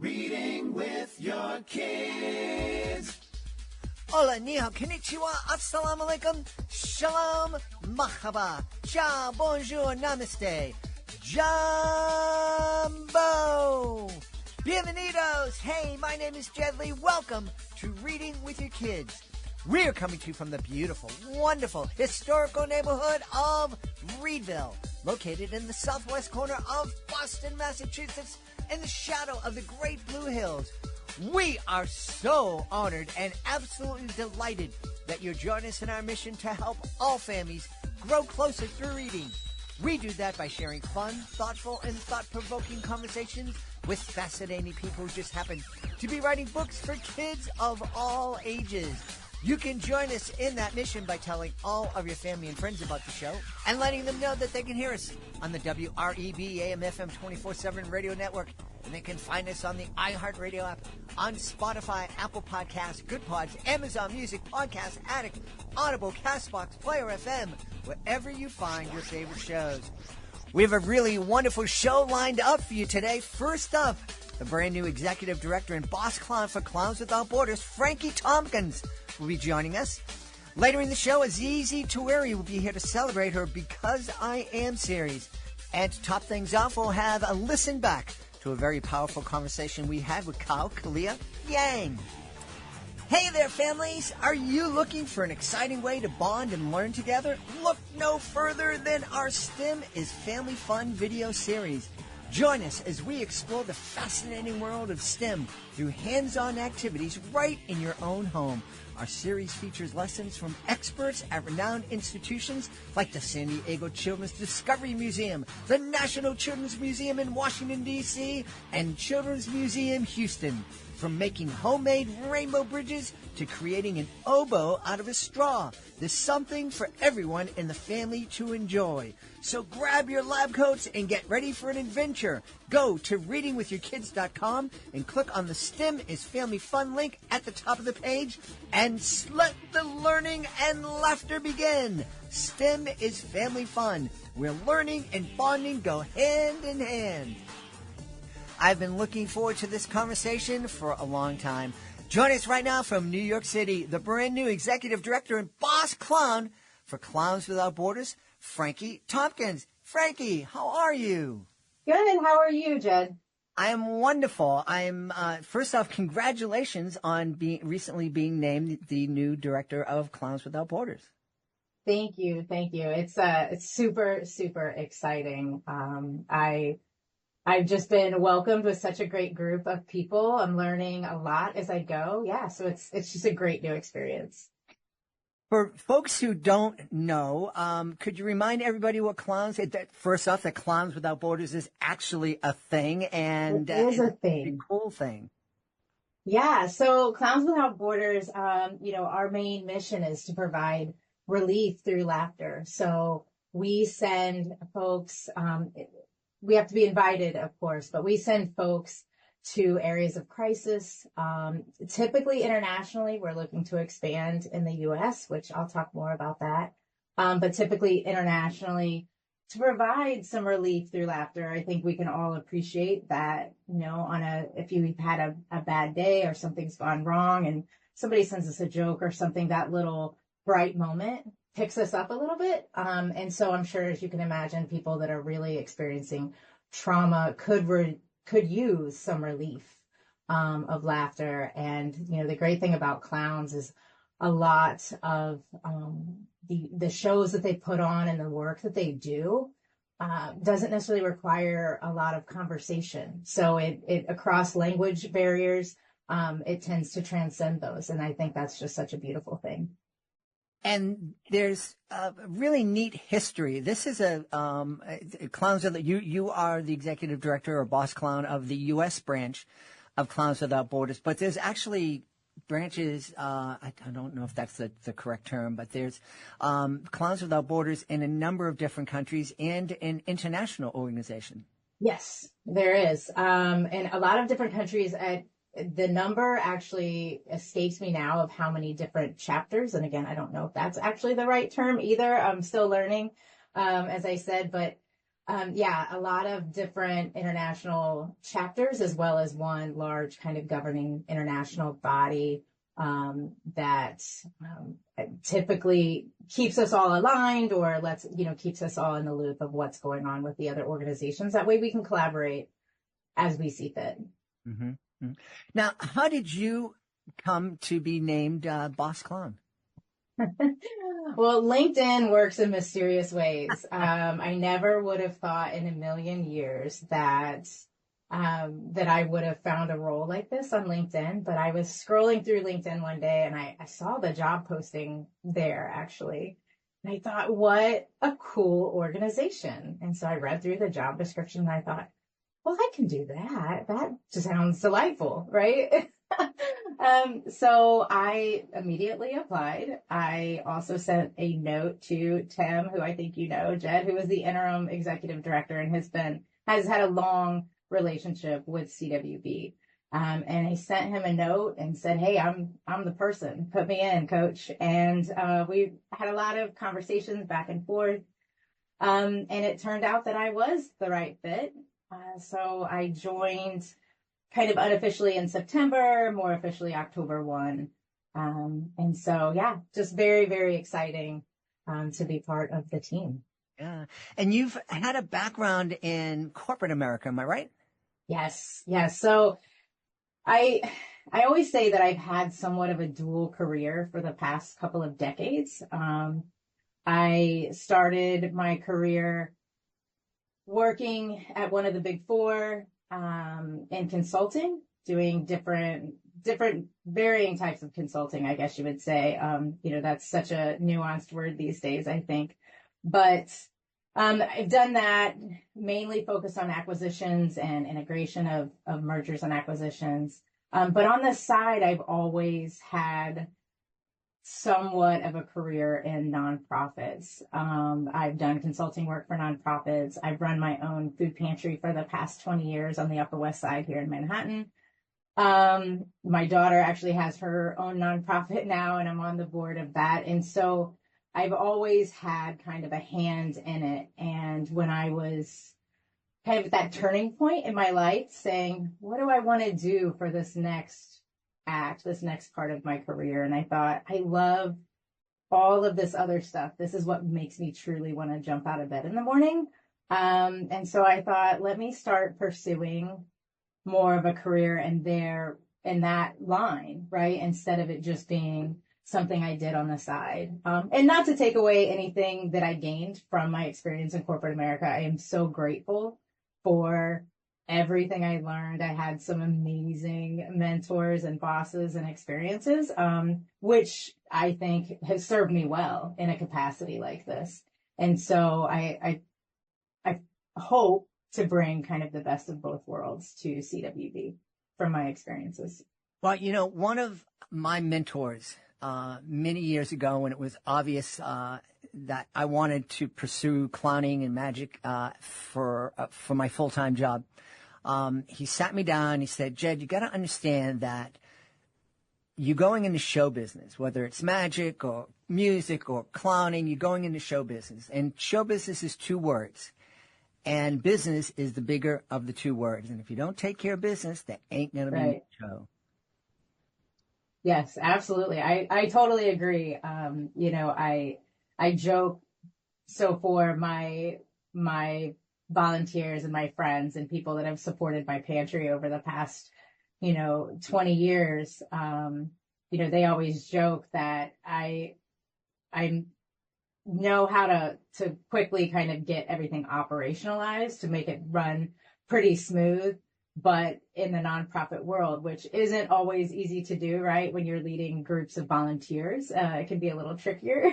Reading with your kids. Hola, ni hao, konnichiwa, assalamu alaikum, shalom, mahaba, ciao, bonjour, namaste, jumbo, bienvenidos. Hey, my name is Jedley. Welcome to Reading with Your Kids. We're coming to you from the beautiful, wonderful, historical neighborhood of Reedville, located in the southwest corner of Boston, Massachusetts, in the shadow of the Great Blue Hills. We are so honored and absolutely delighted that you're joining us in our mission to help all families grow closer through reading. We do that by sharing fun, thoughtful, and thought-provoking conversations with fascinating people who just happen to be writing books for kids of all ages. You can join us in that mission by telling all of your family and friends about the show and letting them know that they can hear us on the WREB AM/FM 24/7 radio network. And they can find us on the iHeartRadio app, on Spotify, Apple Podcasts, Good Pods, Amazon Music, Podcast Addict, Audible, CastBox, Player FM, wherever you find your favorite shows. We have a really wonderful show lined up for you today. First up, the brand new executive director and boss clown for Clowns Without Borders, Frankie Thompkins, will be joining us. Later in the show, Azizi Tuere will be here to celebrate her Because I Am series. And to top things off, we'll have a listen back to a very powerful conversation we had with Kao Kalia Yang. Hey there, families! Are you looking for an exciting way to bond and learn together? Look no further than our STEM is Family Fun video series. Join us as we explore the fascinating world of STEM through hands-on activities right in your own home. Our series features lessons from experts at renowned institutions like the San Diego Children's Discovery Museum, the National Children's Museum in Washington, D.C., and Children's Museum Houston. From making homemade rainbow bridges to creating an oboe out of a straw, there's something for everyone in the family to enjoy. So grab your lab coats and get ready for an adventure. Go to readingwithyourkids.com and click on the STEM is Family Fun link at the top of the page and let the learning and laughter begin. STEM is Family Fun, where learning and bonding go hand in hand. I've been looking forward to this conversation for a long time. Join us right now from New York City, the brand new executive director and boss clown for Clowns Without Borders, Frankie Thompkins. Frankie, how are you? Good. How are you, Jed? I am wonderful. I'm first off, congratulations on recently being named the new director of Clowns Without Borders. Thank you. It's super, super exciting. I've just been welcomed with such a great group of people. I'm learning a lot as I go. Yeah, so it's just a great new experience. For folks who don't know, could you remind everybody what first off, that Clowns Without Borders is actually a thing, and it is a thing, a cool thing. Yeah, so Clowns Without Borders, our main mission is to provide relief through laughter. So we send folks. We have to be invited, of course, but we send folks to areas of crisis. Typically internationally, we're looking to expand in the U.S., which I'll talk more about that. But typically internationally, to provide some relief through laughter. I think we can all appreciate that, if you've had a bad day or something's gone wrong and somebody sends us a joke or something, that little bright moment picks us up a little bit. And so I'm sure, as you can imagine, people that are really experiencing trauma could use some relief of laughter. And, the great thing about clowns is a lot of the shows that they put on and the work that they do doesn't necessarily require a lot of conversation. So it across language barriers, it tends to transcend those. And I think that's just such a beautiful thing. And there's a really neat history. This is Clowns Without. You are the executive director or boss clown of the U.S. branch of Clowns Without Borders, but there's actually branches. I don't know if that's the correct term, but there's Clowns Without Borders in a number of different countries and an international organization. Yes, there is, and a lot of different countries. The number actually escapes me now of how many different chapters. And again, I don't know if that's actually the right term either. I'm still learning, as I said, but Yeah, a lot of different international chapters, as well as one large kind of governing international body that typically keeps us all aligned, or keeps us all in the loop of what's going on with the other organizations. That way we can collaborate as we see fit. Mm-hmm. Mm-hmm. Now, how did you come to be named Boss Clown? Well, LinkedIn works in mysterious ways. I never would have thought in a million years that I would have found a role like this on LinkedIn. But I was scrolling through LinkedIn one day and I saw the job posting there, actually. And I thought, what a cool organization. And so I read through the job description and I thought, well, I can do that. That just sounds delightful, right? So I immediately applied. I also sent a note to Tim, who I think you know, Jed, who is the interim executive director and has had a long relationship with CWB. And I sent him a note and said, hey, I'm the person. Put me in, coach. And we had a lot of conversations back and forth. And it turned out that I was the right fit. So I joined kind of unofficially in September, more officially October 1. And so, yeah, just very, very exciting to be part of the team. Yeah. And you've had a background in corporate America, am I right? Yes. Yes. So I always say that I've had somewhat of a dual career for the past couple of decades. I started my career working at one of the big four, in consulting, doing different varying types of consulting, I guess you would say. That's such a nuanced word these days, I think. But I've done that, mainly focused on acquisitions and integration of mergers and acquisitions. But on the side, I've always had somewhat of a career in nonprofits. I've done consulting work for nonprofits. I've run my own food pantry for the past 20 years on the Upper West Side here in Manhattan. My daughter actually has her own nonprofit now, and I'm on the board of that. And so I've always had kind of a hand in it. And when I was kind of at that turning point in my life saying, what do I want to do for this next part of my career? And I thought, I love all of this other stuff. This is what makes me truly want to jump out of bed in the morning. And so I thought, let me start pursuing more of a career in that line, right? Instead of it just being something I did on the side. And not to take away anything that I gained from my experience in corporate America. I am so grateful for everything I learned. I had some amazing mentors and bosses and experiences, which I think has served me well in a capacity like this. And so I hope to bring kind of the best of both worlds to CWB from my experiences. Well, one of my mentors many years ago, when it was obvious that I wanted to pursue clowning and magic for my full-time job, he sat me down. He said, Jed, you got to understand that you're going into show business, whether it's magic or music or clowning, you're going into show business. And show business is two words. And business is the bigger of the two words. And if you don't take care of business, there ain't going to be a show. Yes, absolutely. I totally agree. I joke. So for my volunteers and my friends and people that have supported my pantry over the past, 20 years, they always joke that I know how to quickly kind of get everything operationalized to make it run pretty smooth. But in the nonprofit world, which isn't always easy to do, right? When you're leading groups of volunteers, it can be a little trickier.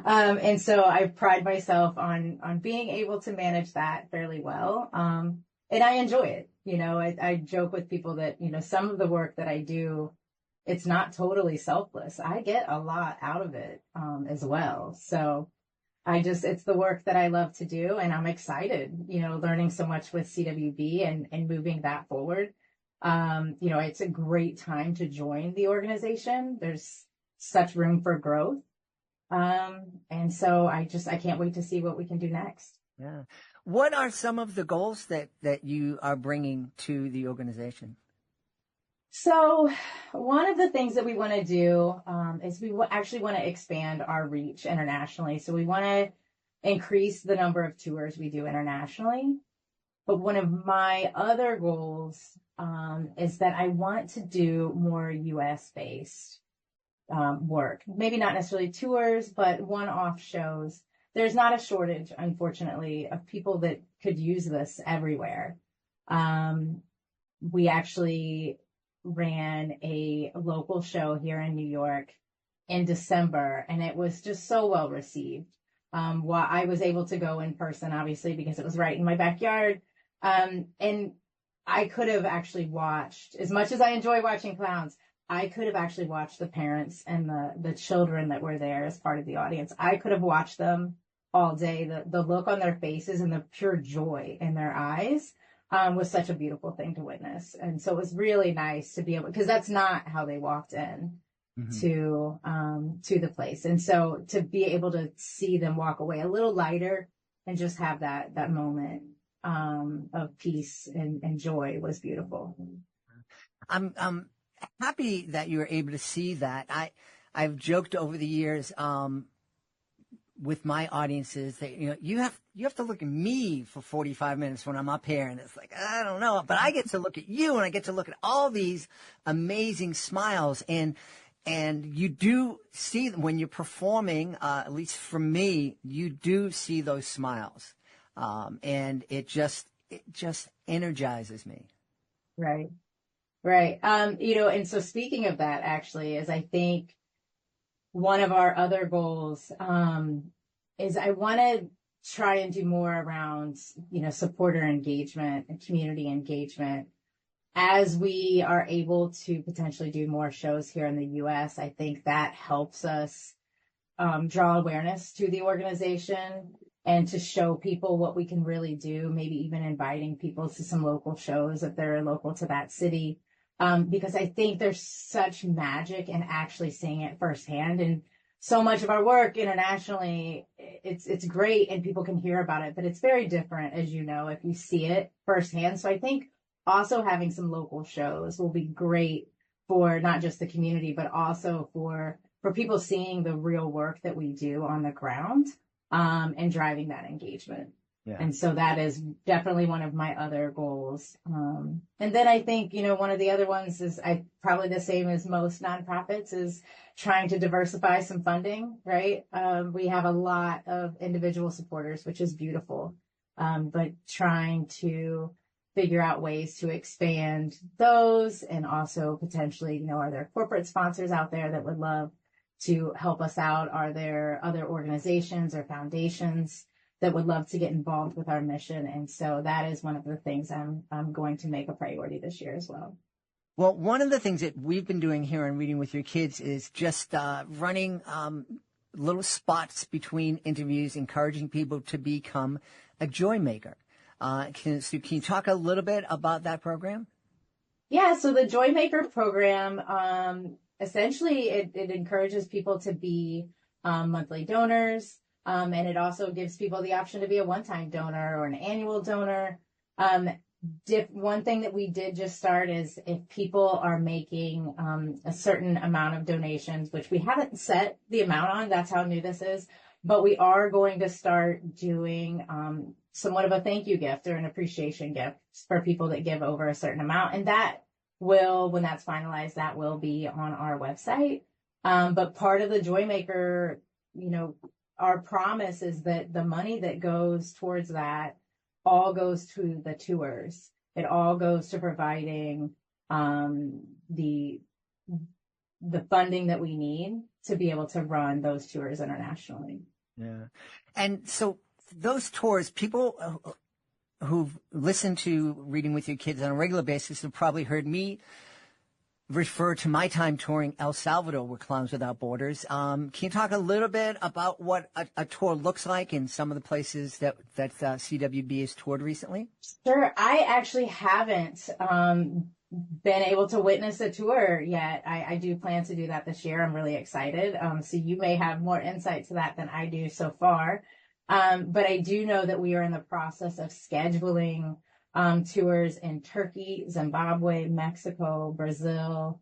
And so I pride myself on being able to manage that fairly well. And I enjoy it. I joke with people that, some of the work that I do, it's not totally selfless. I get a lot out of it, as well. So it's the work that I love to do, and I'm excited, learning so much with CWB and moving that forward. It's a great time to join the organization. There's such room for growth. And so I can't wait to see what we can do next. Yeah. What are some of the goals that you are bringing to the organization? So one of the things that we want to do is we actually want to expand our reach internationally. So we want to increase the number of tours we do internationally. But one of my other goals is that I want to do more U.S. based work. Maybe not necessarily tours, but one-off shows. There's not a shortage, unfortunately, of people that could use this everywhere. We actually ran a local show here in New York in December, and it was just so well received. While I was able to go in person, obviously, because it was right in my backyard. And I could have actually watched, as much as I enjoy watching clowns, I could have actually watched the parents and the children that were there as part of the audience. I could have watched them all day. The look on their faces and the pure joy in their eyes was such a beautiful thing to witness. And so it was really nice to be able, because that's not how they walked in to the place. And so to be able to see them walk away a little lighter and just have that moment of peace and joy was beautiful. I'm happy that you were able to see that. I've joked over the years with my audiences that you have to look at me for 45 minutes when I'm up here, and it's like I don't know, but I get to look at you and I get to look at all these amazing smiles, and you do see them when you're performing. At least for me, you do see those smiles, and it just energizes me. Right. Right. And so speaking of that, actually, is I think one of our other goals is I want to try and do more around, supporter engagement and community engagement. As we are able to potentially do more shows here in the U.S., I think that helps us draw awareness to the organization and to show people what we can really do, maybe even inviting people to some local shows if they're local to that city. Because I think there's such magic in actually seeing it firsthand. And so much of our work internationally, it's great and people can hear about it, but it's very different, as you know, if you see it firsthand. So I think also having some local shows will be great for not just the community, but also for people seeing the real work that we do on the ground, and driving that engagement. Yeah. And so that is definitely one of my other goals. And then I think, one of the other ones is probably the same as most nonprofits is trying to diversify some funding, right? We have a lot of individual supporters, which is beautiful. But trying to figure out ways to expand those, and also potentially, are there corporate sponsors out there that would love to help us out? Are there other organizations or foundations that would love to get involved with our mission? And so that is one of the things I'm going to make a priority this year as well. Well, one of the things that we've been doing here on Reading with Your Kids is just running little spots between interviews, encouraging people to become a joy maker. Can you talk a little bit about that program? Yeah, so the Joy Maker program, essentially it encourages people to be monthly donors. And it also gives people the option to be a one-time donor or an annual donor. One thing that we did just start is if people are making a certain amount of donations, which we haven't set the amount on, that's how new this is, but we are going to start doing somewhat of a thank you gift or an appreciation gift for people that give over a certain amount. And that will, when that's finalized, that will be on our website. But part of the Joy Maker, our promise is that the money that goes towards that all goes to the tours. It all goes to providing the funding that we need to be able to run those tours internationally. Yeah. And so those tours, people who've listened to Reading with Your Kids on a regular basis have probably heard me refer to my time touring El Salvador with Clowns Without Borders. Can you talk a little bit about what a tour looks like in some of the places that CWB has toured recently? Sure. I actually haven't been able to witness a tour yet. I do plan to do that this year. I'm really excited. So you may have more insight to that than I do so far. But I do know that we are in the process of scheduling tours in Turkey, Zimbabwe, Mexico, Brazil,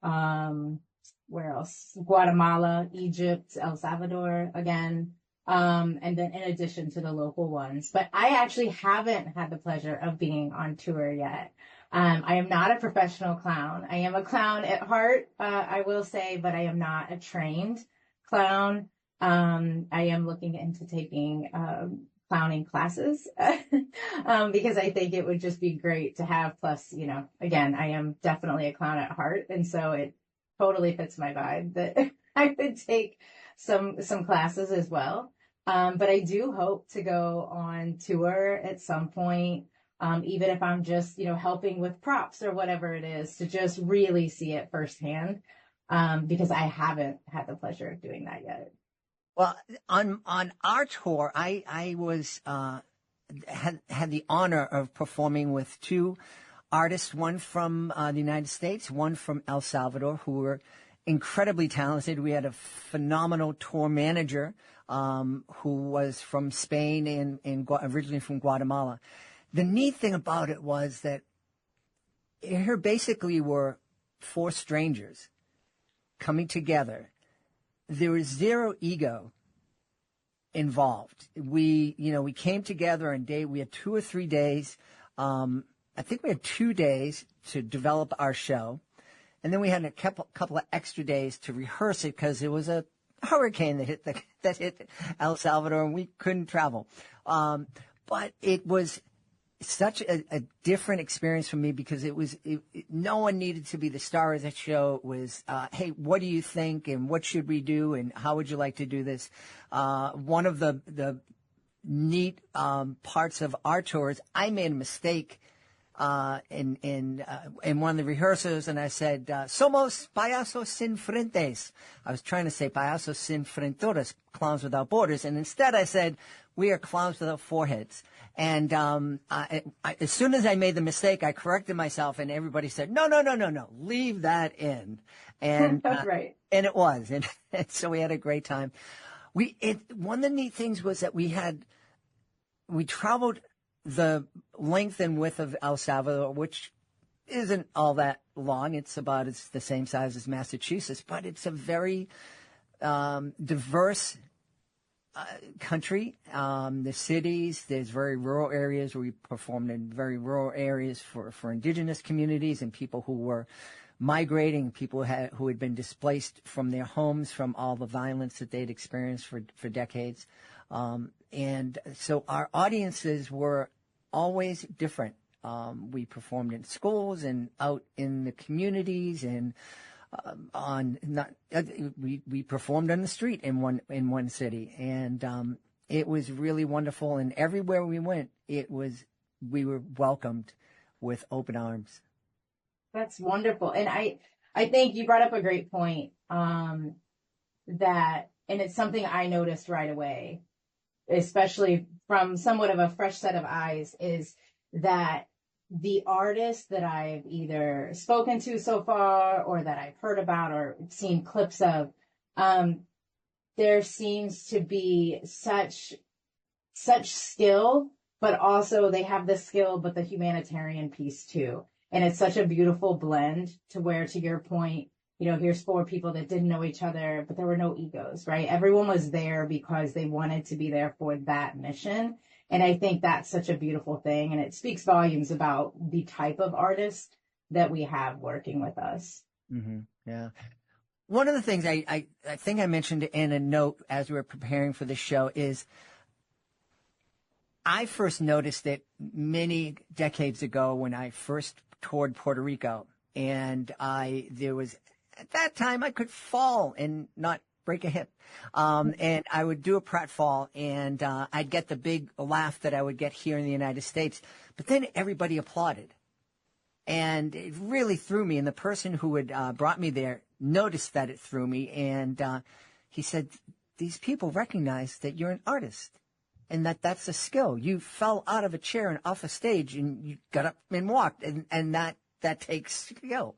where else? Guatemala, Egypt, El Salvador again. And then in addition to the local ones. But I actually haven't had the pleasure of being on tour yet. I am not a professional clown. I am a clown at heart, I will say, but I am not a trained clown. I am looking into taking clowning classes because I think it would just be great to have. Plus, you know, again, I am definitely a clown at heart, and so it totally fits my vibe that I would take some classes as well. But I do hope to go on tour at some point, even if I'm just, you know, helping with props or whatever it is, to just really see it firsthand, because I haven't had the pleasure of doing that yet. Well, on our tour, I was had the honor of performing with two artists, one from the United States, one from El Salvador, who were incredibly talented. We had a phenomenal tour manager who was from Spain and originally from Guatemala. The neat thing about it was that here basically were four strangers coming together. There was zero ego involved. We came together on we had 2 or 3 days. I think we had 2 days to develop our show. And then we had a couple of extra days to rehearse it because it was a hurricane that hit El Salvador and we couldn't travel. But it was such a different experience for me because no one needed to be the star of the show. It was, hey, what do you think and what should we do and how would you like to do this? One of the neat parts of our tours, I made a mistake in one of the rehearsals, and I said, "Somos payasos sin frentes." I was trying to say payasos sin fronteras, clowns without borders, and instead I said, "We are clowns without foreheads." And as soon as I made the mistake, I corrected myself, and everybody said, "No, leave that in." And right. And it was, and so we had a great time. One of the neat things was that we traveled the length and width of El Salvador, which isn't all that long. It's the same size as Massachusetts, but it's a very diverse country. The cities, there's very rural areas where we performed in very rural areas for indigenous communities and people who were migrating, people who had been displaced from their homes from all the violence that they'd experienced for decades. And so our audiences were always different. We performed in schools and out in the communities, and we performed on the street in one city, and it was really wonderful. And everywhere we went, we were welcomed with open arms. That's wonderful. And I think you brought up a great point, that, and it's something I noticed right away, especially from somewhat of a fresh set of eyes, is that the artists that I've either spoken to so far or that I've heard about or seen clips of, there seems to be such skill, but also they have the skill, but the humanitarian piece too. And it's such a beautiful blend to where, to your point, you know, here's four people that didn't know each other, but there were no egos, right? Everyone was there because they wanted to be there for that mission. And I think that's such a beautiful thing. And it speaks volumes about the type of artist that we have working with us. Mm-hmm. Yeah. One of the things I think I mentioned in a note as we were preparing for the show is I first noticed it many decades ago when I first toured Puerto Rico. And at that time, I could fall and not break a hip. And I would do a pratfall, and I'd get the big laugh that I would get here in the United States. But then everybody applauded. And it really threw me. And the person who had brought me there noticed that it threw me. And he said, these people recognize that you're an artist and that's a skill. You fell out of a chair and off a stage, and you got up and walked. And that takes skill.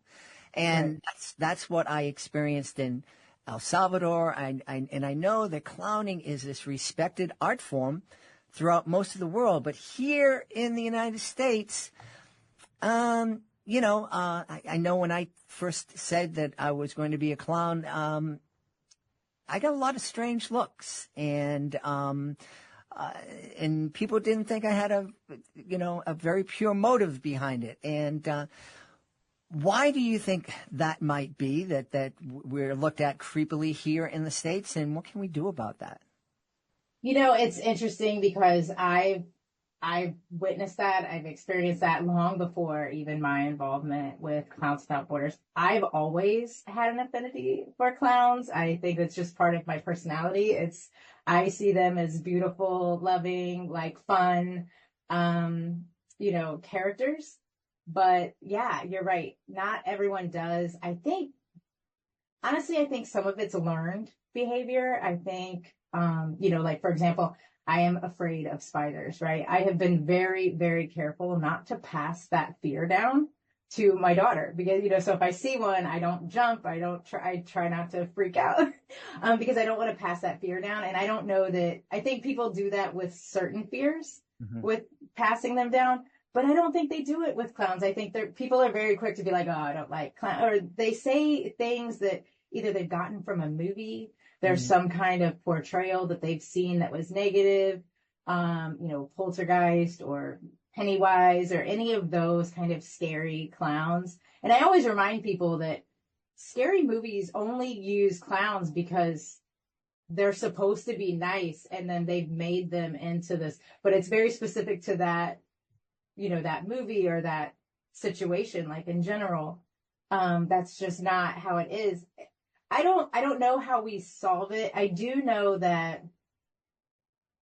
And that's what I experienced in El Salvador. And I know that clowning is this respected art form throughout most of the world. But here in the United States, I know when I first said that I was going to be a clown, I got a lot of strange looks, and people didn't think I had a very pure motive behind it. And why do you think that might be, that we're looked at creepily here in the States, and what can we do about that? It's interesting because I've witnessed that. I've experienced that long before even my involvement with Clowns Without Borders. I've always had an affinity for clowns. I think it's just part of my personality. I see them as beautiful, loving, like fun, characters. But yeah, you're right. Not everyone does. Honestly, I think some of it's learned behavior. I think, like for example, I am afraid of spiders, right? I have been very, very careful not to pass that fear down to my daughter because, so if I see one, I don't jump. I try not to freak out because I don't want to pass that fear down. And I don't know that, I think people do that with certain fears, with passing them down, but I don't think they do it with clowns. I think people are very quick to be like, oh, I don't like clowns, or they say things that either they've gotten from a movie. There's some kind of portrayal that they've seen that was negative, Poltergeist or Pennywise or any of those kind of scary clowns. And I always remind people that scary movies only use clowns because they're supposed to be nice, and then they've made them into this. But it's very specific to that, that movie or that situation, like in general. That's just not how it is. I don't know how we solve it. I do know that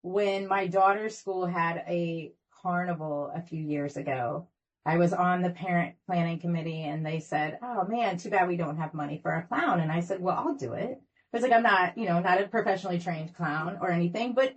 when my daughter's school had a carnival a few years ago, I was on the parent planning committee, and they said, oh man, too bad we don't have money for a clown. And I said, well, I'll do it. I was like, I'm not, not a professionally trained clown or anything, but,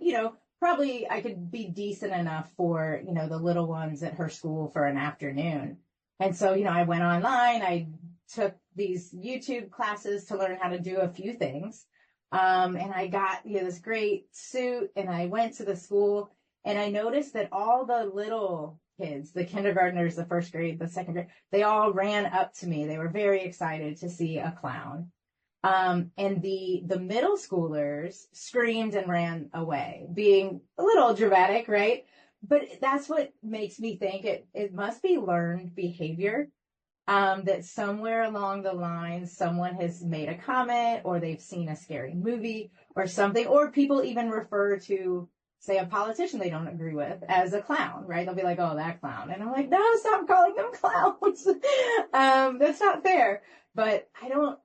probably I could be decent enough for, the little ones at her school for an afternoon. And so, I went online, I took these YouTube classes to learn how to do a few things. And I got, this great suit, and I went to the school, and I noticed that all the little kids, the kindergartners, the first grade, the second grade, they all ran up to me. They were very excited to see a clown. And the middle schoolers screamed and ran away, being a little dramatic, right? But that's what makes me think it must be learned behavior. That somewhere along the line, someone has made a comment, or they've seen a scary movie or something, or people even refer to, say, a politician they don't agree with as a clown, right? They'll be like, oh, that clown. And I'm like, no, stop calling them clowns. That's not fair. But I don't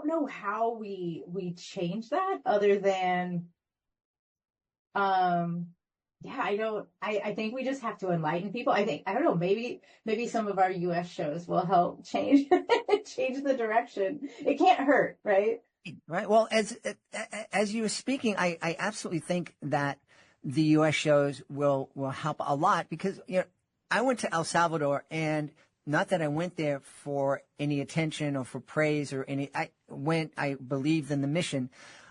know how we change that other than, I think we just have to enlighten people. I don't know, maybe some of our US shows will help change the direction. It can't hurt, right? Right. Well, as you were speaking, I absolutely think that the US shows will help a lot because, I went to El Salvador, and not that I went there for any attention or for praise or I believed in the mission.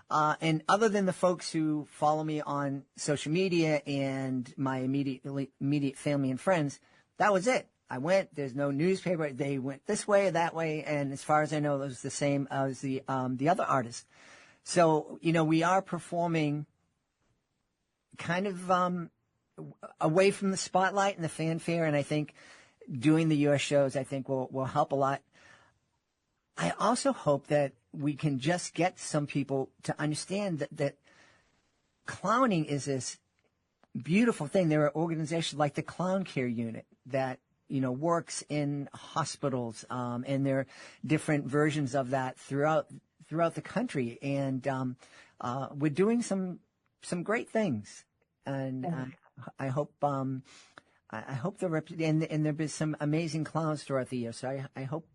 And other than the folks who follow me on social media and my immediate family and friends, that was it. I went, there's no newspaper. They went this way or that way. And as far as I know, it was the same as the other artists. So, we are performing kind of, away from the spotlight and the fanfare. And I think doing the U.S. shows, I think will help a lot. I also hope that we can just get some people to understand that clowning is this beautiful thing. There are organizations like the Clown Care Unit that, works in hospitals, and there are different versions of that throughout the country. And we're doing some great things. And I hope and there'll be some amazing clowns throughout the year. So I hope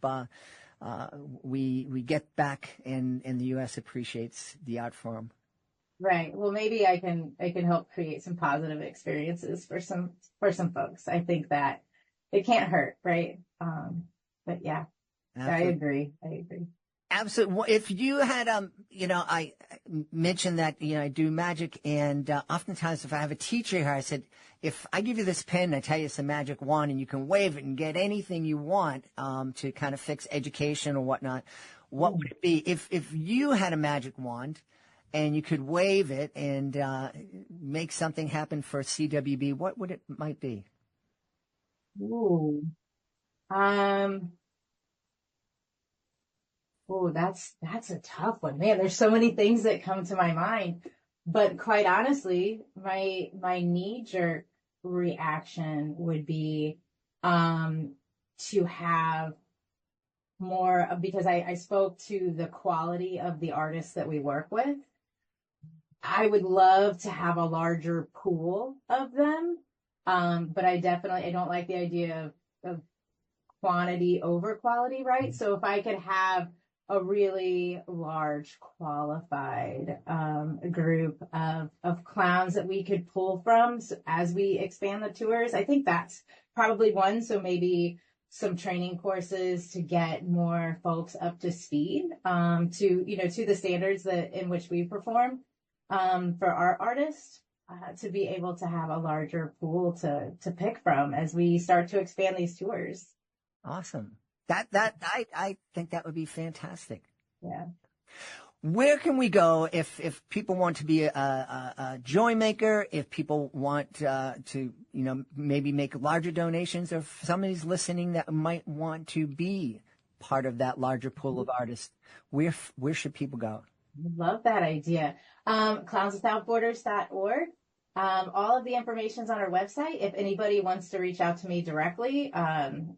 we get back and the U.S. appreciates the art form. Right. Well, maybe I can help create some positive experiences for some folks. I think that it can't hurt, right? But yeah, absolutely. I agree. Absolutely. If you had, I mentioned that, I do magic, and oftentimes if I have a teacher here, I said, if I give you this pen, and I tell you it's a magic wand, and you can wave it and get anything you want to kind of fix education or whatnot, what would it be? If you had a magic wand and you could wave it and make something happen for CWB, what would it might be? Ooh. Oh, that's a tough one, man. There's so many things that come to my mind, but quite honestly, my knee-jerk reaction would be to have more, because I spoke to the quality of the artists that we work with. I would love to have a larger pool of them, but I don't like the idea of quantity over quality, right? So if I could have a really large qualified group of clowns that we could pull from as we expand the tours, I think that's probably one. So maybe some training courses to get more folks up to speed to the standards in which we perform for our artists, to be able to have a larger pool to pick from as we start to expand these tours. Awesome. I think that would be fantastic. Yeah. Where can we go if people want to be a joy maker, if people want to, maybe make larger donations, or if somebody's listening that might want to be part of that larger pool of artists, where should people go? Love that idea. Clownswithoutborders.org. All of the information's on our website. If anybody wants to reach out to me directly, I'm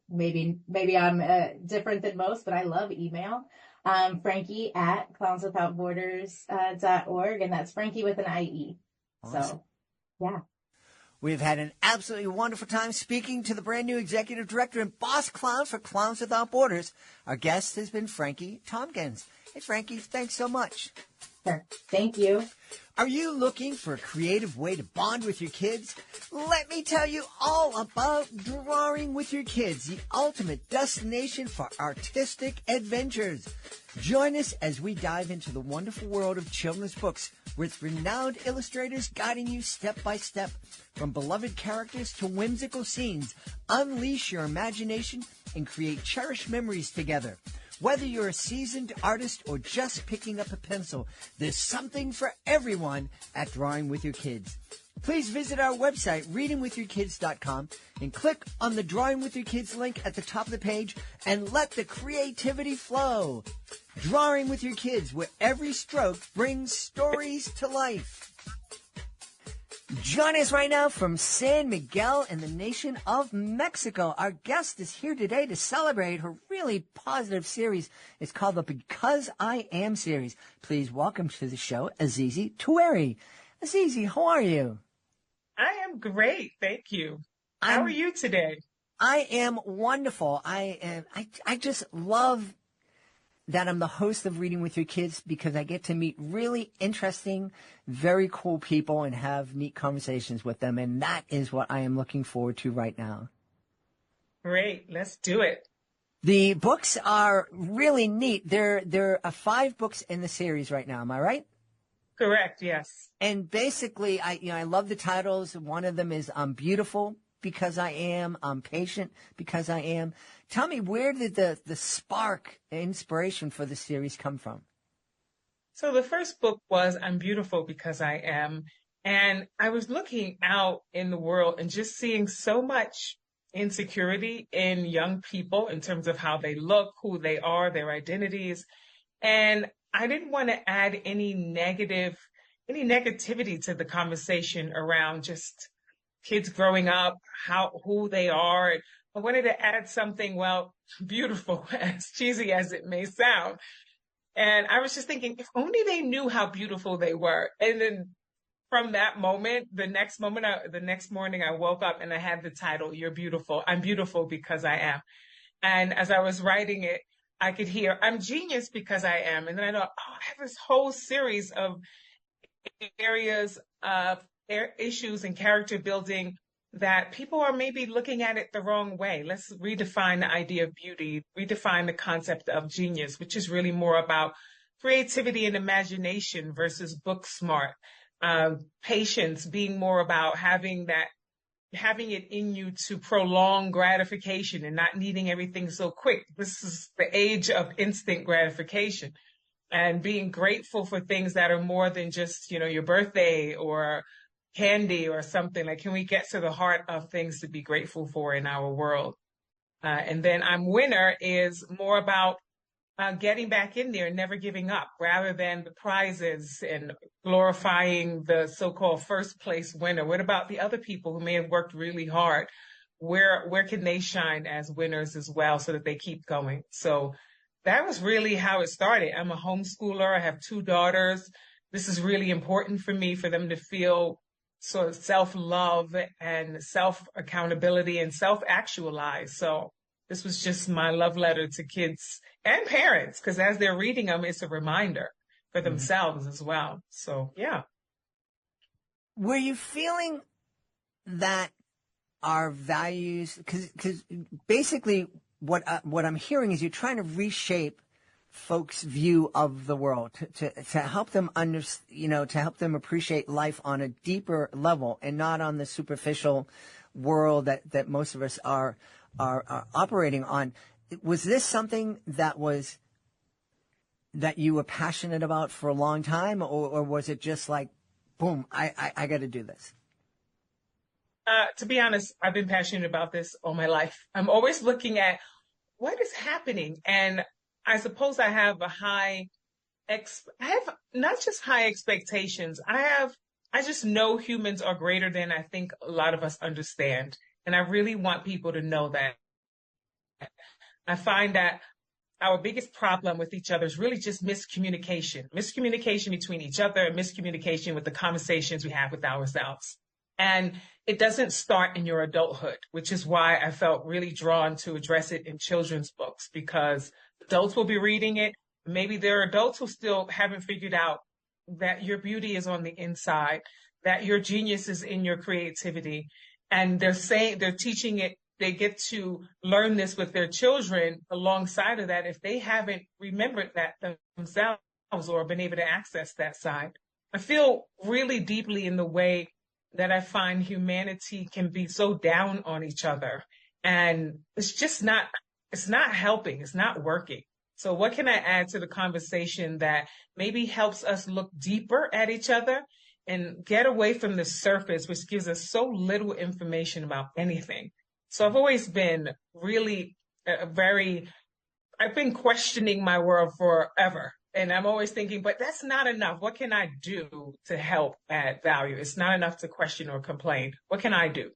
maybe I'm different than most, but I love email. Frankie at clownswithoutborders.org, and that's Frankie with an IE. Awesome. So, yeah. We've had an absolutely wonderful time speaking to the brand new executive director and boss clown for Clowns Without Borders. Our guest has been Frankie Thompkins. Hey, Frankie, thanks so much. Sure. Thank you. Are you looking for a creative way to bond with your kids? Let me tell you all about Drawing with Your Kids, the ultimate destination for artistic adventures. Join us as we dive into the wonderful world of children's books with renowned illustrators guiding you step by step. From beloved characters to whimsical scenes, unleash your imagination and create cherished memories together. Whether you're a seasoned artist or just picking up a pencil, there's something for everyone at Drawing with Your Kids. Please visit our website, readingwithyourkids.com, and click on the Drawing with Your Kids link at the top of the page and let the creativity flow. Drawing with Your Kids, where every stroke brings stories to life. Joining us right now from San Miguel in the nation of Mexico. Our guest is here today to celebrate her really positive series. It's called the Because I Am series. Please welcome to the show, Azizi Tuere. Azizi, how are you? I am great, thank you. How are you today? I am wonderful. I just love that I'm the host of Reading with Your Kids because I get to meet really interesting, very cool people and have neat conversations with them. And that is what I am looking forward to right now. Great. Let's do it. The books are really neat. There are 5 books in the series right now. Am I right? Correct. Yes. And basically, I love the titles. One of them is I'm Beautiful Because I Am. I'm Patient Because I Am. Tell me, where did the spark, inspiration for the series come from? So the first book was I'm Beautiful Because I Am. And I was looking out in the world and just seeing so much insecurity in young people in terms of how they look, who they are, their identities. And I didn't want to add any negativity to the conversation around just kids growing up, who they are. I wanted to add something, beautiful, as cheesy as it may sound. And I was just thinking, if only they knew how beautiful they were. And then from that moment, the next morning I woke up and I had the title, You're Beautiful. I'm Beautiful Because I Am. And as I was writing it, I could hear, I'm genius because I am. And then I thought, I have this whole series of areas of issues and character building that people are maybe looking at it the wrong way. Let's redefine the idea of beauty, redefine the concept of genius, which is really more about creativity and imagination versus book smart. Patience being more about having it in you to prolong gratification and not needing everything so quick. This is the age of instant gratification, and being grateful for things that are more than just, your birthday or candy or something. Like, can we get to the heart of things to be grateful for in our world? And then I'm Winner is more about getting back in there and never giving up, rather than the prizes and glorifying the so-called first place winner. What about the other people who may have worked really hard? Where can they shine as winners as well, so that they keep going? So that was really how it started. I'm a homeschooler. I have 2 daughters. This is really important for me, for them to feel sort of self-love and self-accountability and self-actualize. So this was just my love letter to kids and parents, because as they're reading them, it's a reminder for themselves as well. So, yeah. Were you feeling that our values, because basically what I'm hearing is you're trying to reshape folks' view of the world to help them to help them appreciate life on a deeper level and not on the superficial world that most of us are operating on. Was this something that you were passionate about for a long time, or was it just like, boom, I got to do this? To be honest, I've been passionate about this all my life. I'm always looking at what is happening, and I suppose I have I have not just high expectations. I just know humans are greater than I think a lot of us understand. And I really want people to know that. I find that our biggest problem with each other is really just miscommunication between each other, and miscommunication with the conversations we have with ourselves. And it doesn't start in your adulthood, which is why I felt really drawn to address it in children's books, because adults will be reading it. Maybe there are adults who still haven't figured out that your beauty is on the inside, that your genius is in your creativity. And they're teaching it. They get to learn this with their children alongside of that, if they haven't remembered that themselves or been able to access that side. I feel really deeply in the way that I find humanity can be so down on each other. And it's not helping. It's not working. So what can I add to the conversation that maybe helps us look deeper at each other and get away from the surface, which gives us so little information about anything? So I've always been really I've been questioning my world forever. And I'm always thinking, but that's not enough. What can I do to help add value? It's not enough to question or complain. What can I do?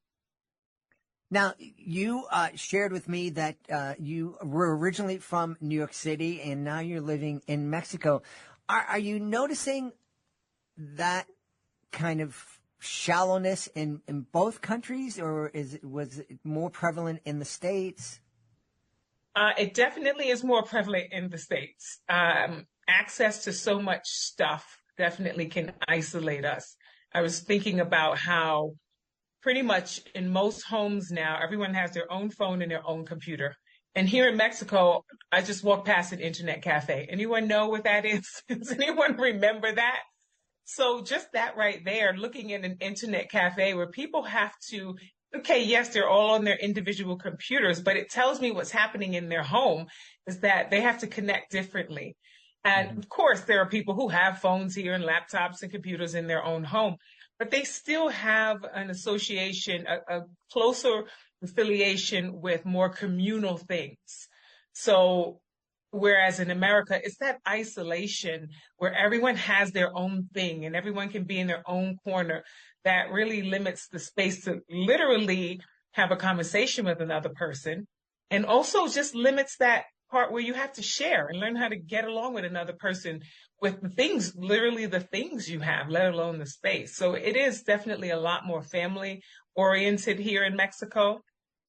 Now, you shared with me that you were originally from New York City and now you're living in Mexico. Are you noticing that kind of shallowness in both countries, or was it more prevalent in the States? It definitely is more prevalent in the States. Access to so much stuff definitely can isolate us. I was thinking about how pretty much in most homes now, everyone has their own phone and their own computer. And here in Mexico, I just walked past an internet cafe. Anyone know what that is? Does anyone remember that? So just that right there, looking at an internet cafe where people have to, okay, yes, they're all on their individual computers, but it tells me what's happening in their home is that they have to connect differently. And of course, there are people who have phones here and laptops and computers in their own home, but they still have an association, a closer affiliation with more communal things. So whereas in America, it's that isolation where everyone has their own thing and everyone can be in their own corner that really limits the space to literally have a conversation with another person, and also just limits that part where you have to share and learn how to get along with another person with the things, literally the things you have, let alone the space. So it is definitely a lot more family oriented here in Mexico.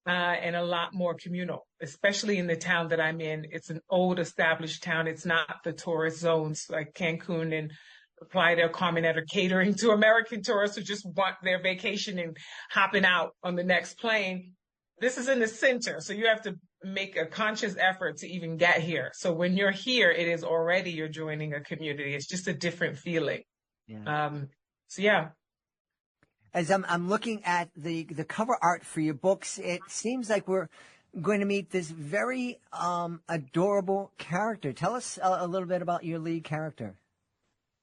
And a lot more communal, especially in the town that I'm in. It's an old established town. It's not the tourist zones like Cancun and apply their comment at or catering to American tourists who just want their vacation and hopping out on the next plane. This is in the center, so you have to make a conscious effort to even get here. So when you're here, it is already you're joining a community. It's just a different feeling. Yeah. So yeah. As I'm looking at the cover art for your books, it seems like we're going to meet this very adorable character. Tell us a little bit about your lead character.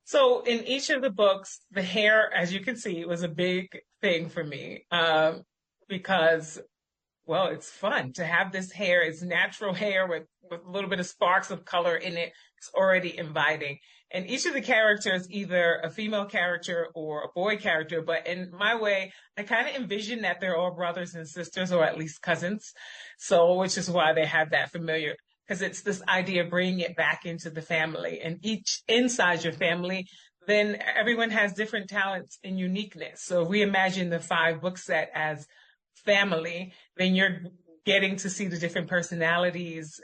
So in each of the books, the hair, as you can see, was a big thing for me because, well, it's fun to have this hair. It's natural hair with a little bit of sparks of color in it. It's already inviting. And each of the characters, either a female character or a boy character, but in my way, I kind of envision that they're all brothers and sisters, or at least cousins. So, which is why they have that familiar, because it's this idea of bringing it back into the family. And each inside your family, then everyone has different talents and uniqueness. So if we imagine the 5-book set as family, then you're getting to see the different personalities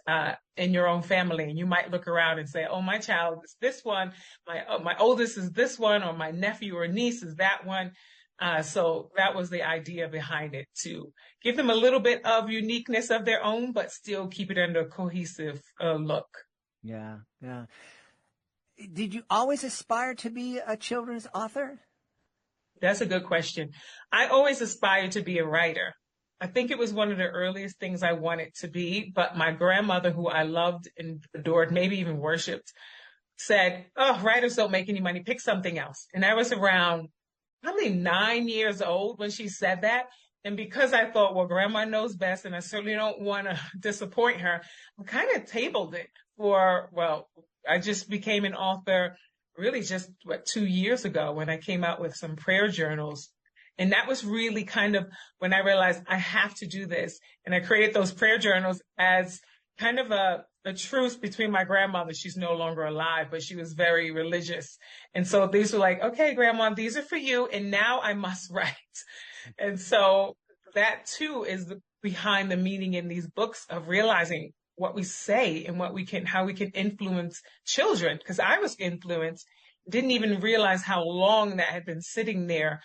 in your own family. And you might look around and say, oh, my child is this one, my oldest is this one, or my nephew or niece is that one. So that was the idea behind it, to give them a little bit of uniqueness of their own, but still keep it under a cohesive look. Yeah, yeah. Did you always aspire to be a children's author? That's a good question. I always aspired to be a writer. I think it was one of the earliest things I wanted to be, but my grandmother, who I loved and adored, maybe even worshipped, said, oh, writers don't make any money, pick something else. And I was around probably 9 years old when she said that. And because I thought, well, grandma knows best, and I certainly don't want to disappoint her, I kind of tabled it I just became an author really just 2 years ago when I came out with some prayer journals. And that was really kind of when I realized I have to do this. And I created those prayer journals as kind of a truce between my grandmother. She's no longer alive, but she was very religious. And so these were like, okay, grandma, these are for you. And now I must write. And so that too is behind the meaning in these books of realizing what we say and how we can influence children. Because I was influenced, didn't even realize how long that had been sitting there,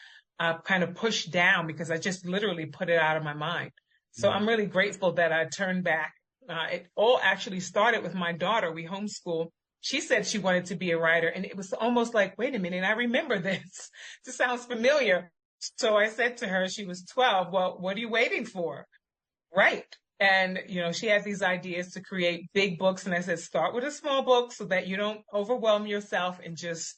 kind of pushed down, because I just literally put it out of my mind. So I'm really grateful that I turned back. It all actually started with my daughter. We homeschool. She said she wanted to be a writer, and it was almost like, wait a minute, I remember this. This sounds familiar. So I said to her, she was 12, well, what are you waiting for? Write. And, she had these ideas to create big books. And I said, start with a small book so that you don't overwhelm yourself, and just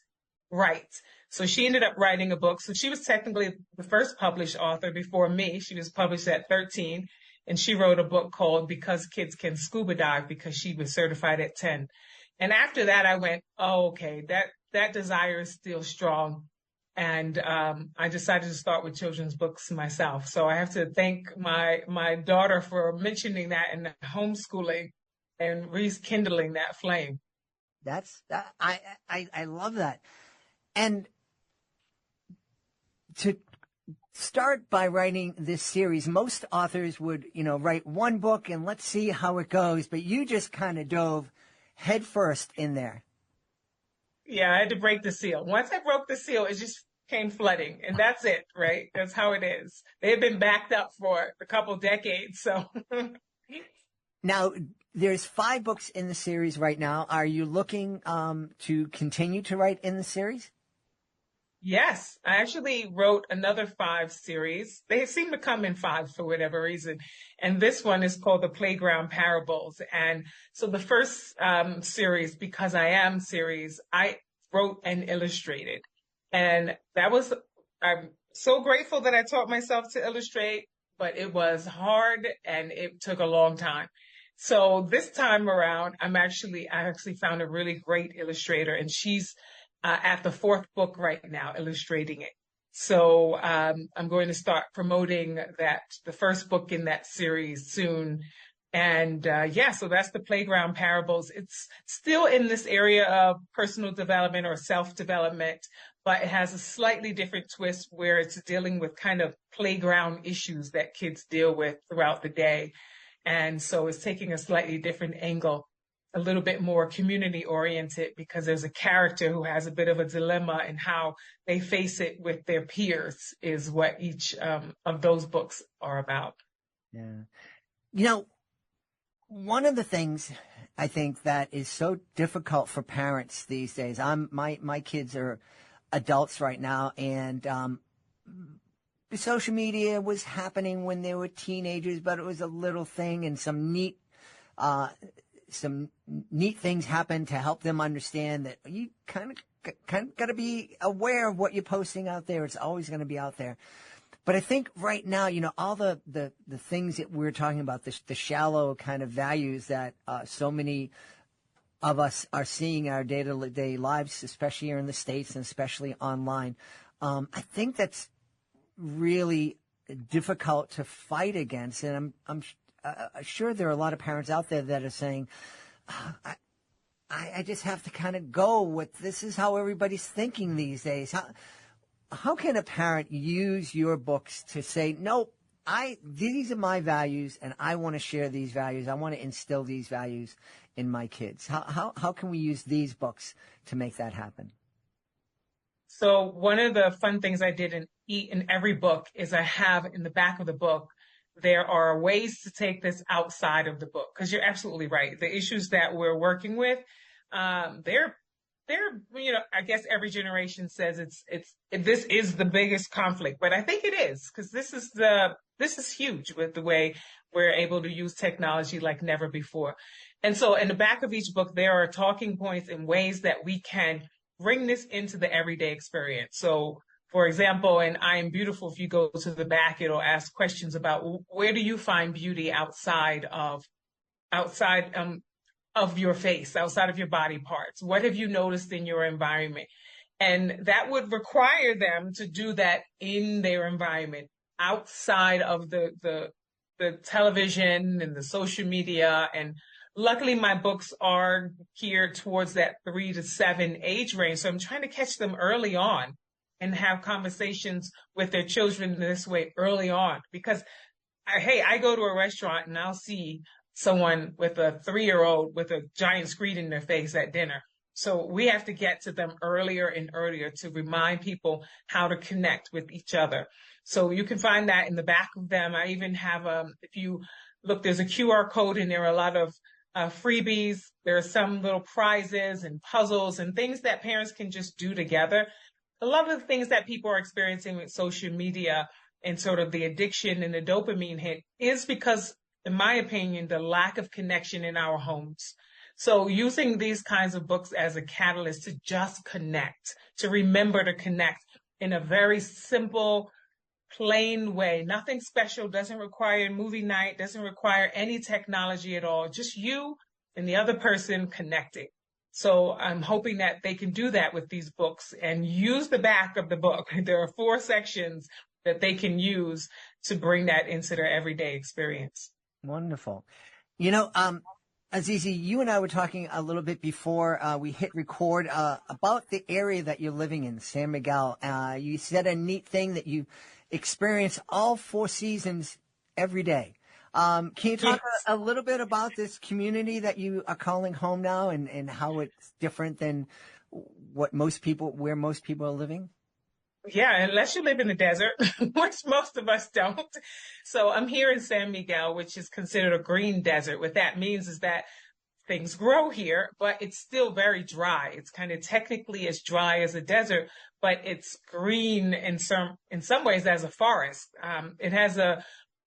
write. So she ended up writing a book. So she was technically the first published author before me. She was published at 13, and she wrote a book called Because Kids Can Scuba Dive, because she was certified at 10. And after that, I went, oh, okay, that desire is still strong. And I decided to start with children's books myself. So I have to thank my daughter for mentioning that and homeschooling and rekindling that flame. I love that. And to start by writing this series, most authors would, write one book and let's see how it goes. But you just kind of dove headfirst in there. Yeah, I had to break the seal. Once I broke the seal, it just came flooding, and that's it, right? That's how it is. They've been backed up for a couple decades, so. Now, there's 5 books in the series right now. Are you looking to continue to write in the series? Yes, I actually wrote another 5 series. They seem to come in 5 for whatever reason. And this one is called The Playground Parables. And so the first series, Because I Am series, I wrote and illustrated. And I'm so grateful that I taught myself to illustrate, but it was hard and it took a long time. So this time around, I actually found a really great illustrator, and she's at the 4th book right now, illustrating it. So I'm going to start promoting the first book in that series soon. And so that's The Playground Parables. It's still in this area of personal development or self-development, but it has a slightly different twist where it's dealing with kind of playground issues that kids deal with throughout the day. And so it's taking a slightly different angle. a little bit more community oriented because there's a character who has a bit of a dilemma, and how they face it with their peers is what each of those books are about. Yeah. You know, one of the things I think that is so difficult for parents these days, my kids are adults right now, and social media was happening when they were teenagers, but it was a little thing, and some neat things happened to help them understand that you kind of got to be aware of what you're posting out there. It's always going to be out there. But I think right now, you know, all the things that we're talking about, the shallow kind of values that so many of us are seeing in our day-to-day lives, especially here in the States and especially online, I think that's really difficult to fight against. And I'm sure there are a lot of parents out there that are saying, I just have to kind of go with this is how everybody's thinking these days. How can a parent use your books to say, no, these are my values and I want to share these values. I want to instill these values in my kids. How can we use these books to make that happen? So one of the fun things I did in every book is I have in the back of the book, there are ways to take this outside of the book. Because you're absolutely right. The issues that we're working with, they're, you know, I guess every generation says this is the biggest conflict, but I think it is, because this is huge with the way we're able to use technology like never before. And so in the back of each book, there are talking points and ways that we can bring this into the everyday experience. So for example, in I Am Beautiful, if you go to the back, it'll ask questions about where do you find beauty outside of your face, outside of your body parts? What have you noticed in your environment? And that would require them to do that in their environment, outside of the television and the social media. And luckily, my books are geared towards that 3 to 7 age range. So I'm trying to catch them early on and have conversations with their children this way early on. Because, I go to a restaurant and I'll see someone with a 3-year-old with a giant screen in their face at dinner. So we have to get to them earlier and earlier to remind people how to connect with each other. So you can find that in the back of them. I even have, if you look, there's a QR code and there are a lot of freebies. There are some little prizes and puzzles and things that parents can just do together. A lot of the things that people are experiencing with social media and sort of the addiction and the dopamine hit is because, in my opinion, the lack of connection in our homes. So using these kinds of books as a catalyst to just connect, to remember to connect in a very simple, plain way. Nothing special, doesn't require a movie night, doesn't require any technology at all. Just you and the other person connecting. So I'm hoping that they can do that with these books and use the back of the book. There are 4 sections that they can use to bring that into their everyday experience. Wonderful. You know, Azizi, you and I were talking a little bit before we hit record about the area that you're living in, San Miguel. You said a neat thing that you experience all 4 seasons every day. Can you talk a little bit about this community that you are calling home now and how it's different than where most people are living? Yeah, unless you live in the desert, which most of us don't. So I'm here in San Miguel, which is considered a green desert. What that means is that things grow here, but it's still very dry. It's kind of technically as dry as a desert, but it's green in some ways as a forest. It has a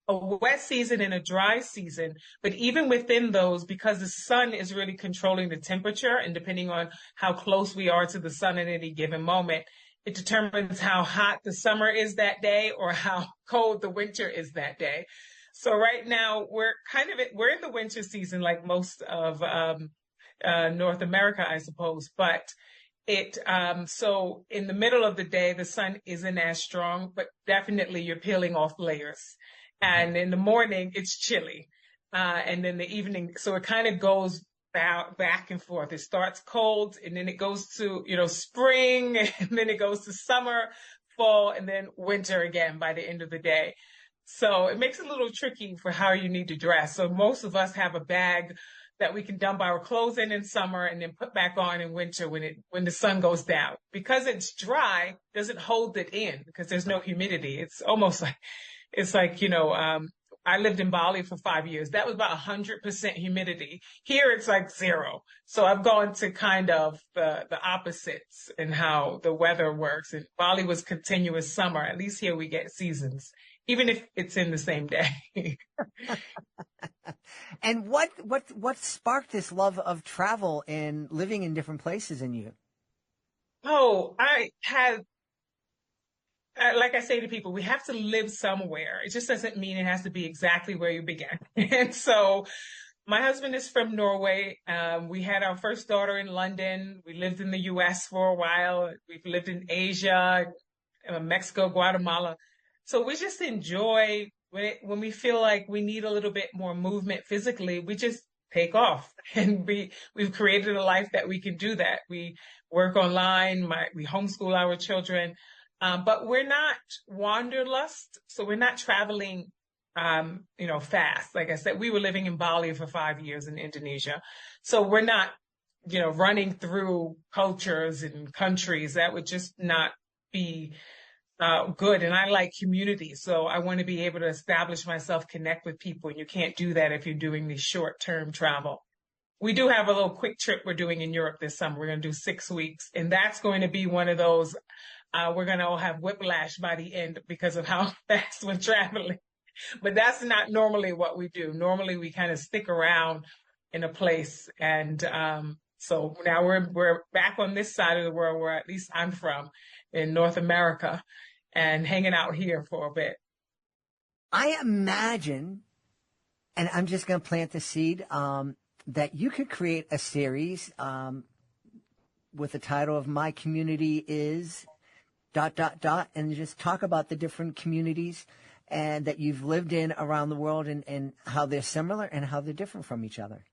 wet season and a dry season, but even within those, because the sun is really controlling the temperature, and depending on how close we are to the sun at any given moment, it determines how hot the summer is that day or how cold the winter is that day. So right now we're in the winter season, like most of North America, I suppose. But so in the middle of the day, the sun isn't as strong, but definitely you're peeling off layers. And in the morning, it's chilly. And then the evening, so it kind of goes back and forth. It starts cold and then it goes to, spring and then it goes to summer, fall, and then winter again by the end of the day. So it makes it a little tricky for how you need to dress. So most of us have a bag that we can dump our clothes in summer and then put back on in winter when the sun goes down. Because it's dry, doesn't hold it in because there's no humidity. It's almost like, I lived in Bali for 5 years. That was about 100% humidity. Here it's like zero. So I've gone to kind of the opposites in how the weather works. And Bali was continuous summer. At least here we get seasons, even if it's in the same day. And what sparked this love of travel and living in different places in you? Oh, I had, like I say to people, we have to live somewhere. It just doesn't mean it has to be exactly where you began. And so my husband is from Norway. We had our first daughter in London. We lived in the US for a while. We've lived in Asia, Mexico, Guatemala. So we just enjoy when we feel like we need a little bit more movement physically, we just take off. And we've created a life that we can do that. We work online. We homeschool our children. But we're not wanderlust. So we're not traveling, fast. Like I said, we were living in Bali for 5 years in Indonesia. So we're not, running through cultures and countries. That would just not be good. And I like community. So I want to be able to establish myself, connect with people. And you can't do that if you're doing these short-term travel. We do have a little quick trip we're doing in Europe this summer. We're going to do 6 weeks. And that's going to be one of those, we're going to all have whiplash by the end because of how fast we're traveling. But that's not normally what we do. Normally we kind of stick around in a place. And so now we're back on this side of the world where at least I'm from in North America and hanging out here for a bit. I imagine, and I'm just going to plant the seed, that you could create a series with the title of My Community Is ... and just talk about the different communities and that you've lived in around the world and how they're similar and how they're different from each other.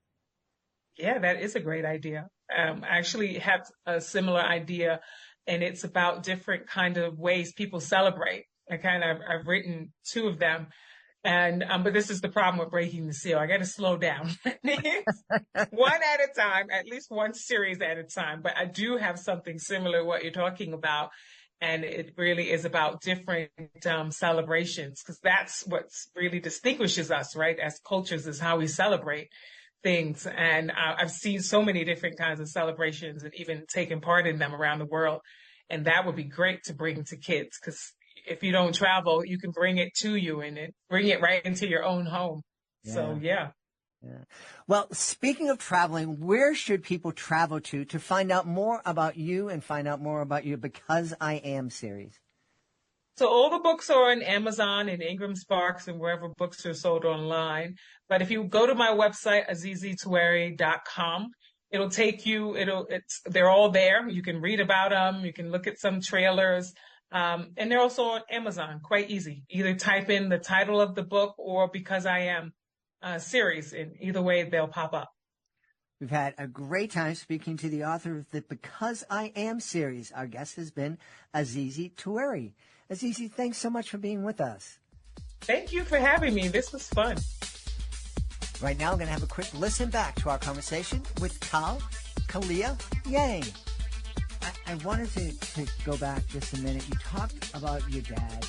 Yeah, that is a great idea. I actually have a similar idea, and it's about different kind of ways people celebrate. I've written 2 of them. And, but this is the problem with breaking the seal. I got to slow down. One at a time, at least one series at a time. But I do have something similar to what you're talking about. And it really is about different celebrations, because that's what really distinguishes us, right, as cultures, is how we celebrate things. And I've seen so many different kinds of celebrations and even taken part in them around the world. And that would be great to bring to kids, because if you don't travel, you can bring it to you and bring it right into your own home. Yeah. So, yeah. Well, speaking of traveling, where should people travel to find out more about you and find out more about your Because I Am series? So all the books are on Amazon and Ingram Sparks and wherever books are sold online. But if you go to my website, azizituere.com, it'll take you, they're all there. You can read about them. You can look at some trailers. And they're also on Amazon, quite easy. Either type in the title of the book or Because I Am series. In either way, they'll pop up. We've had a great time speaking to the author of the Because I Am series. Our guest has been Azizi Tuere. Azizi, thanks so much for being with us. Thank you for having me. This was fun. Right now, I'm going to have a quick listen back to our conversation with Kao Kalia Yang. I wanted to go back just a minute. You talked about your dad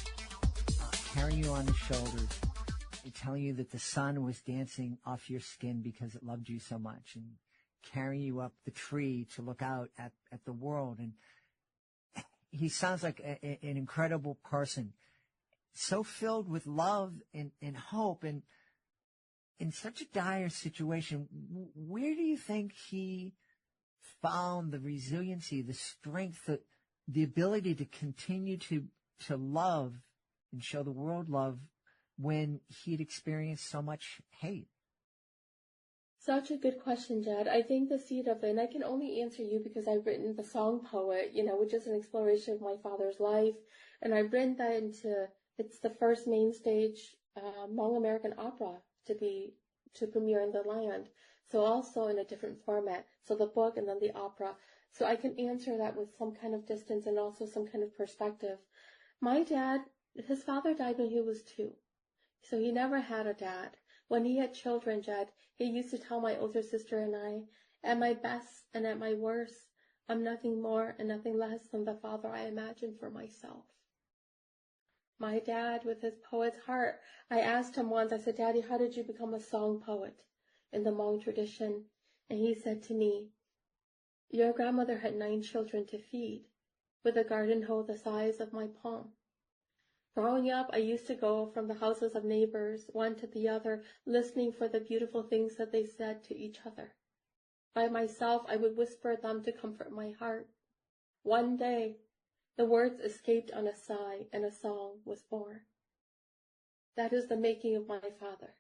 carrying you on his shoulders, telling you that the sun was dancing off your skin because it loved you so much, and carrying you up the tree to look out at the world. And he sounds like an incredible person, so filled with love and hope. And in such a dire situation, where do you think he found the resiliency, the strength, the ability to continue to love and show the world love when he'd experienced so much hate? Such a good question, Jed. I think the seed of it, and I can only answer you because I've written The Song Poet, which is an exploration of my father's life. And I've written that it's the first main stage Hmong American opera to premiere in the land. So also in a different format. So the book and then the opera. So I can answer that with some kind of distance and also some kind of perspective. My dad, his father died when he was 2. So he never had a dad. When he had children, Jed, he used to tell my older sister and I, at my best and at my worst, I'm nothing more and nothing less than the father I imagined for myself. My dad, with his poet's heart, I asked him once, I said, Daddy, how did you become a song poet in the Hmong tradition? And he said to me, your grandmother had 9 children to feed, with a garden hoe the size of my palm. Growing up, I used to go from the houses of neighbors, one to the other, listening for the beautiful things that they said to each other. By myself, I would whisper them to comfort my heart. One day, the words escaped on a sigh, and a song was born. That is the making of my father.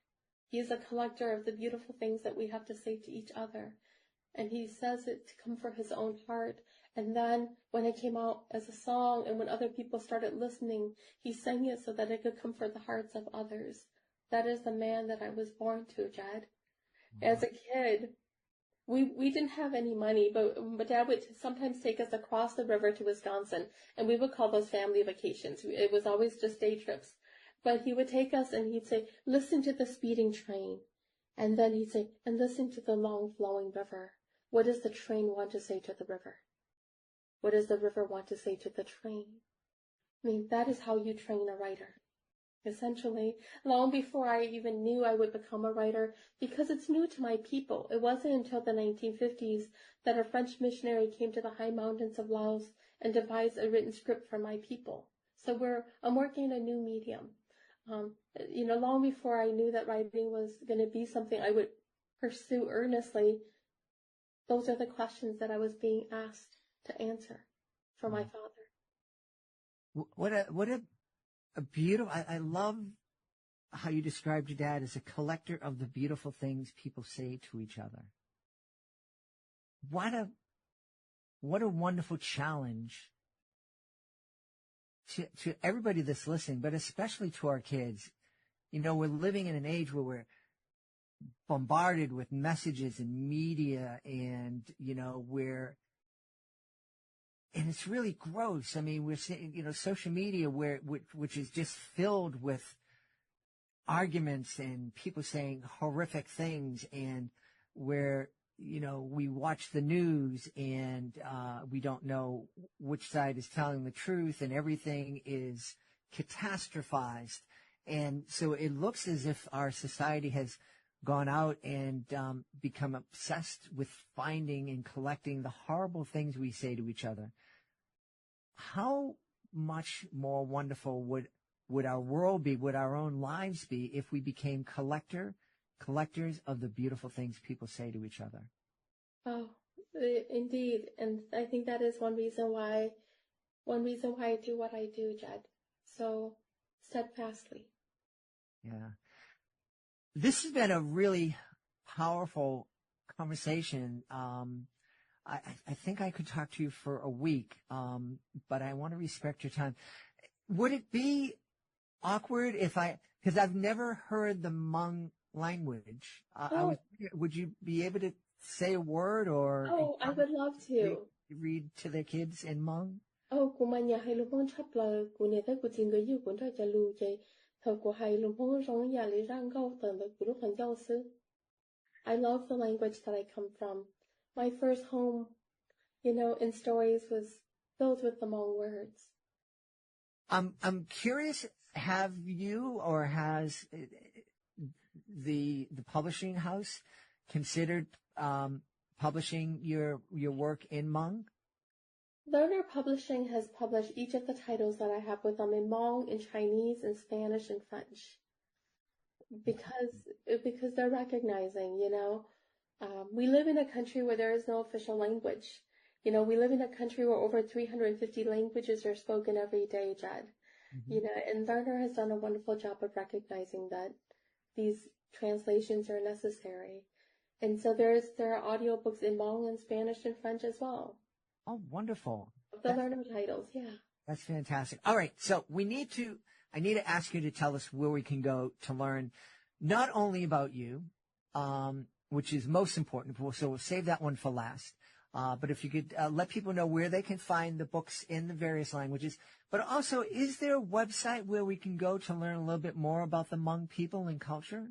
He is a collector of the beautiful things that we have to say to each other, and he says it to comfort his own heart. And then, when it came out as a song, and when other people started listening, he sang it so that it could comfort the hearts of others. That is the man that I was born to, Jed. As a kid, we didn't have any money, but Dad would sometimes take us across the river to Wisconsin, and we would call those family vacations. It was always just day trips. But he would take us and he'd say, listen to the speeding train. And then he'd say, and listen to the long flowing river. What does the train want to say to the river? What does the river want to say to the train? I mean, that is how you train a writer. Essentially, long before I even knew I would become a writer, because it's new to my people. It wasn't until the 1950s that a French missionary came to the high mountains of Laos and devised a written script for my people. So I'm working in a new medium. Long before I knew that writing was going to be something I would pursue earnestly, those are the questions that I was being asked to answer for my father. What a beautiful, I love how you described your dad as a collector of the beautiful things people say to each other. What a wonderful challenge to everybody that's listening, but especially to our kids. We're living in an age where we're bombarded with messages and media, and, and it's really gross. I mean, we're seeing, social media which is just filled with arguments and people saying horrific things, and where, we watch the news and we don't know which side is telling the truth, and everything is catastrophized. And so it looks as if our society has gone out and become obsessed with finding and collecting the horrible things we say to each other. How much more wonderful would our world be, would our own lives be, if we became collectors of the beautiful things people say to each other? Oh, indeed. And I think that is one reason why I do what I do, Jed, so steadfastly. Yeah. This has been a really powerful conversation. I think I could talk to you for a week, but I want to respect your time. Would it be awkward because I've never heard the Hmong language. Would you be able to say a word or? Oh, I would love to. Read to the kids in Hmong? Oh, kumanya hai lumong chapla kuneta kutinga yu kunta jalu jay thako hai lumong rong ya li rang gao tang the guru han yao si. I love the language that I come from. My first home, in stories was filled with the Hmong words. I'm curious, have you or has the publishing house considered publishing your work in Hmong? Lerner Publishing has published each of the titles that I have with them in Hmong, in Chinese, in Spanish, and French. Because they're recognizing, we live in a country where there is no official language. We live in a country where over 350 languages are spoken every day, Jed. Mm-hmm. And Lerner has done a wonderful job of recognizing that these translations are necessary. And so there are audiobooks in Hmong and Spanish and French as well. Oh, wonderful. The Lerner titles, yeah. That's fantastic. All right. So I need to ask you to tell us where we can go to learn not only about you, which is most important. So we'll save that one for last. But if you could let people know where they can find the books in the various languages. But also, is there a website where we can go to learn a little bit more about the Hmong people and culture?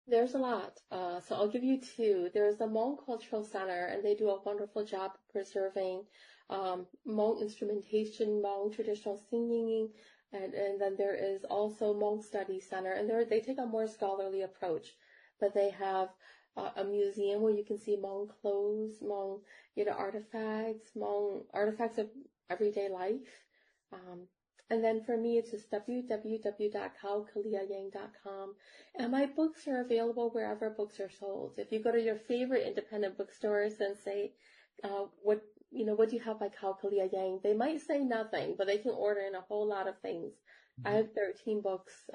There's a lot. So I'll give you two. There's the Hmong Cultural Center, and they do a wonderful job of preserving Hmong instrumentation, Hmong traditional singing, and then there is also Hmong Study Center, and they take a more scholarly approach. But they have a museum where you can see Hmong clothes, Hmong, Hmong artifacts of everyday life. And then for me, it's just www.kaokaliayang.com. And my books are available wherever books are sold. If you go to your favorite independent bookstores and say, what do you have by Kao Kalia Yang? They might say nothing, but they can order in a whole lot of things. Mm-hmm. I have 13 books.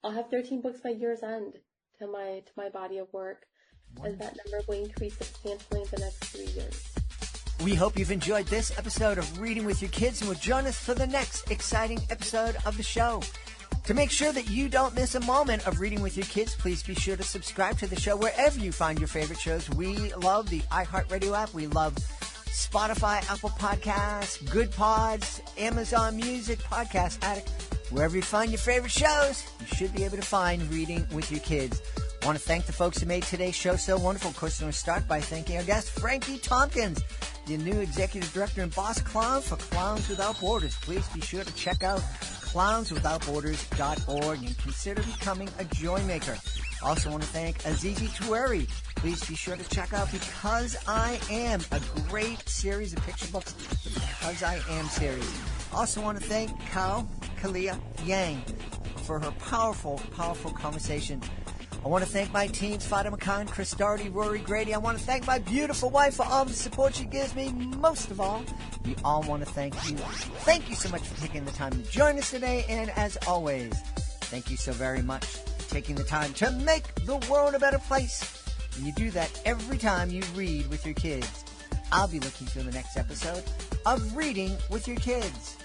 I'll have 13 books by year's end to my body of work. Wonderful. And that number will increase substantially in the next 3 years. We hope you've enjoyed this episode of Reading with Your Kids and will join us for the next exciting episode of the show. To make sure that you don't miss a moment of Reading with Your Kids, please be sure to subscribe to the show wherever you find your favorite shows. We love the iHeartRadio app. We love Spotify, Apple Podcasts, Good Pods, Amazon Music, Podcast Addict. Wherever you find your favorite shows, you should be able to find Reading with Your Kids. I want to thank the folks who made today's show so wonderful. Of course, I'm going to start by thanking our guest, Frankie Thompkins, the new executive director and boss clown for Clowns Without Borders. Please be sure to check out clownswithoutborders.org and consider becoming a joy maker. Also want to thank Azizi Tuere. Please be sure to check out Because I Am, a great series of picture books, the Because I Am series. Also want to thank Kao Kalia Yang for her powerful, powerful conversation. I want to thank my teams, Fatima Khan, Chris Doherty, Rory Grady. I want to thank my beautiful wife for all the support she gives me. Most of all, we all want to thank you. Thank you so much for taking the time to join us today. And as always, thank you so very much for taking the time to make the world a better place. And you do that every time you read with your kids. I'll be looking for the next episode of Reading with Your Kids.